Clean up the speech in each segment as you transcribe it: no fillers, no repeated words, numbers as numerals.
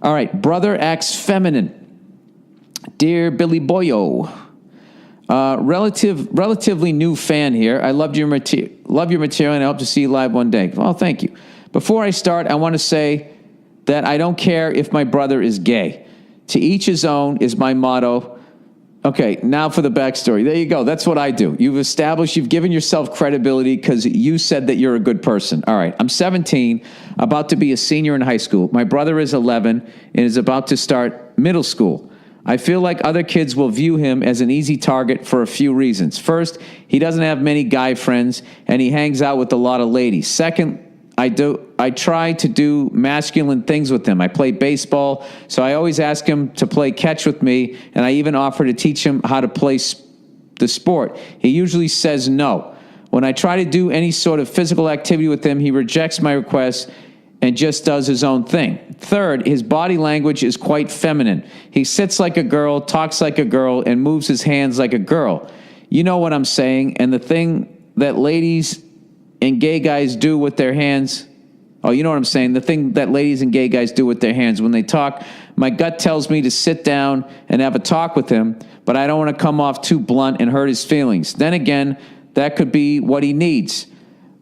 All right, brother acts feminine. Dear Billy Boyo, relatively new fan here. I love your material, and I hope to see you live one day. Oh, thank you. Before I start, I want to say that I don't care if my brother is gay. To each his own is my motto. Okay, now for the backstory. There you go. That's what I do. You've given yourself credibility because you said that you're a good person. All right, I'm 17, about to be a senior in high school. My brother is 11 and is about to start middle school. I feel like other kids will view him as an easy target for a few reasons. First, he doesn't have many guy friends, and he hangs out with a lot of ladies. Second, I try to do masculine things with him. I play baseball, so I always ask him to play catch with me, and I even offer to teach him how to play the sport. He usually says no. When I try to do any sort of physical activity with him, he rejects my requests and just does his own thing. Third, his body language is quite feminine. He sits like a girl, talks like a girl, and moves his hands like a girl. You know what I'm saying, and the thing that ladies and gay guys do with their hands. Oh, you know what I'm saying? The thing that ladies and gay guys do with their hands when they talk. My gut tells me to sit down and have a talk with him, but I don't want to come off too blunt and hurt his feelings. Then again, that could be what he needs.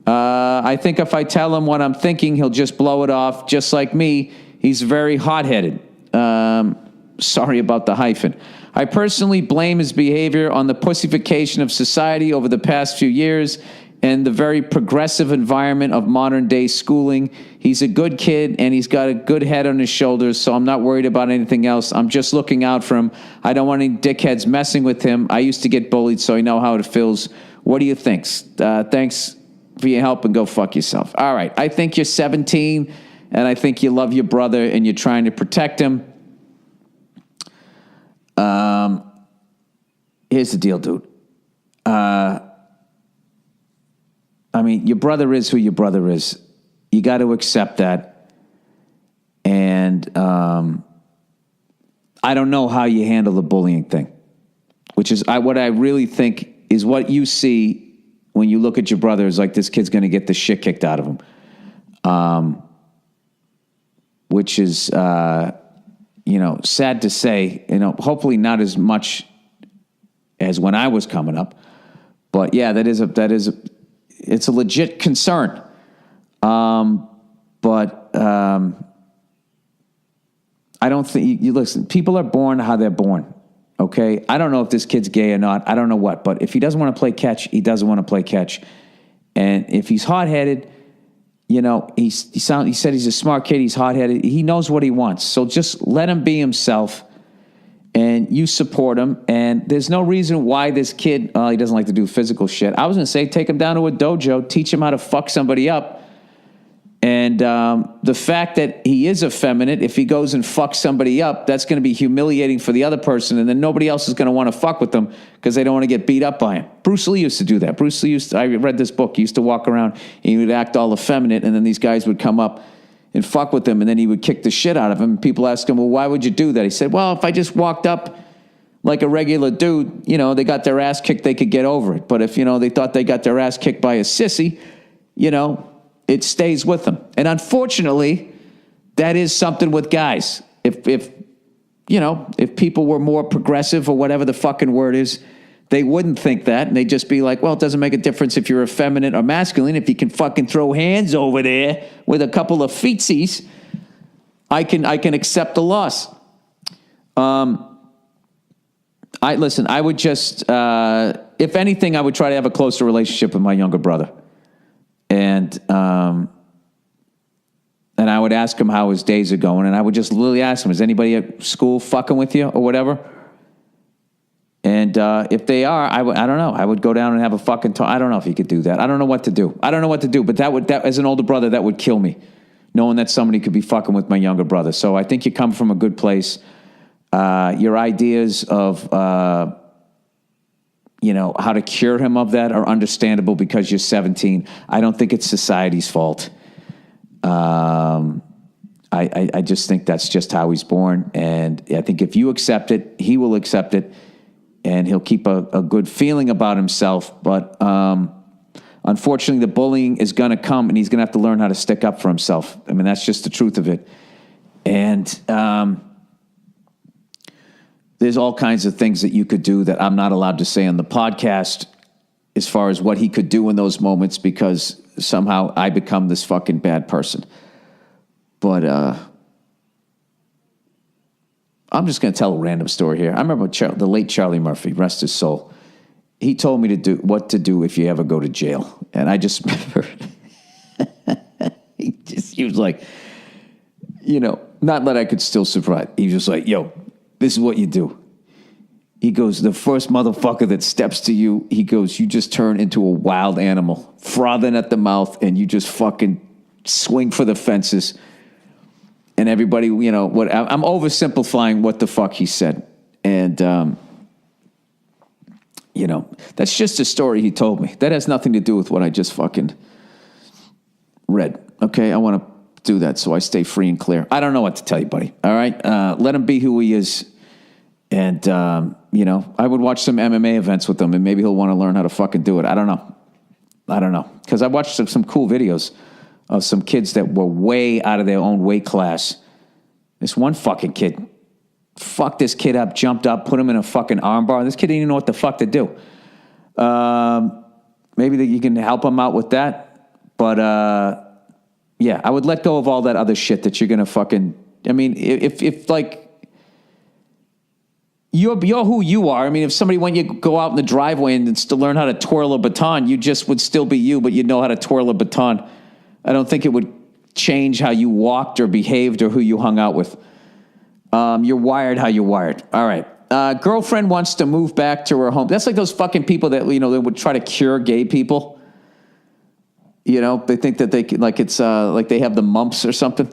I think if I tell him what I'm thinking, he'll just blow it off. Just like me, he's very hot-headed. Sorry about the hyphen. I personally blame his behavior on the pussification of society over the past few years and the very progressive environment of modern-day schooling. He's a good kid, and he's got a good head on his shoulders, so I'm not worried about anything else. I'm just looking out for him. I don't want any dickheads messing with him. I used to get bullied, so I know how it feels. What do you think? Thanks for your help, and go fuck yourself. All right, I think you're 17, and I think you love your brother, and you're trying to protect him. Here's the deal, dude. I mean, your brother is who your brother is. You got to accept that. And I don't know how you handle the bullying thing, which is what I really think is what you see when you look at your brother is like this kid's going to get the shit kicked out of him, which is, sad to say. Hopefully not as much as when I was coming up. But, yeah, it's a legit concern. But I don't think, you listen, people are born how they're born, okay? I don't know if this kid's gay or not. I don't know what. But if he doesn't want to play catch, he doesn't want to play catch. And if he's hot-headed, he said he's a smart kid, he's hot-headed. He knows what he wants. So just let him be himself, and you support him. And there's no reason why this kid, he doesn't like to do physical shit. I was going to say, take him down to a dojo, teach him how to fuck somebody up. And the fact that he is effeminate, if he goes and fucks somebody up, that's going to be humiliating for the other person. And then nobody else is going to want to fuck with him because they don't want to get beat up by him. Bruce Lee used to do that. I read this book. He used to walk around and he would act all effeminate. And then these guys would come up and fuck with him, and then he would kick the shit out of him. People ask him, well, why would you do that? He said, well, if I just walked up like a regular dude, they got their ass kicked, they could get over it. But if, they thought they got their ass kicked by a sissy, it stays with them. And unfortunately, that is something with guys. If people were more progressive or whatever the fucking word is, they wouldn't think that, and they'd just be like, well, it doesn't make a difference if you're effeminate or masculine. If you can fucking throw hands over there with a couple of feetsies, I can accept the loss. I would just, if anything, I would try to have a closer relationship with my younger brother. And I would ask him how his days are going, and I would just literally ask him, is anybody at school fucking with you or whatever? And if they are, I don't know. I would go down and have a fucking talk. I don't know if he could do that. I don't know what to do. But that as an older brother, that would kill me, knowing that somebody could be fucking with my younger brother. So I think you come from a good place. Your ideas of, how to cure him of that are understandable because you're 17. I don't think it's society's fault. I just think that's just how he's born. And I think if you accept it, he will accept it. And he'll keep a good feeling about himself. But unfortunately, the bullying is going to come, and he's going to have to learn how to stick up for himself. I mean, that's just the truth of it. And there's all kinds of things that you could do that I'm not allowed to say on the podcast as far as what he could do in those moments, because somehow I become this fucking bad person. But I'm just going to tell a random story here. I remember the late Charlie Murphy, rest his soul. He told me what to do if you ever go to jail. And I just remember he was like, not that I could still survive. He was just like, yo, this is what you do. He goes, the first motherfucker that steps to you, he goes, you just turn into a wild animal, frothing at the mouth, and you just fucking swing for the fences. And everybody, I'm oversimplifying what the fuck he said. And, that's just a story he told me. That has nothing to do with what I just fucking read. Okay, I want to do that so I stay free and clear. I don't know what to tell you, buddy. All right, let him be who he is. And, I would watch some MMA events with him, and maybe he'll want to learn how to fucking do it. I don't know. Because I watched some cool videos of some kids that were way out of their own weight class. This one fucking kid fucked this kid up, jumped up, put him in a fucking armbar. This kid didn't even know what the fuck to do. Maybe you can help him out with that. But, yeah, I would let go of all that other shit that you're going to fucking... I mean, if like... You're who you are. I mean, if somebody went you go out in the driveway and still learn how to twirl a baton, you just would still be you, but you'd know how to twirl a baton. I don't think it would change how you walked or behaved or who you hung out with. You're wired how you're wired. All right. Girlfriend wants to move back to her home. That's like those fucking people that, they would try to cure gay people. They think that they can, like it's like they have the mumps or something.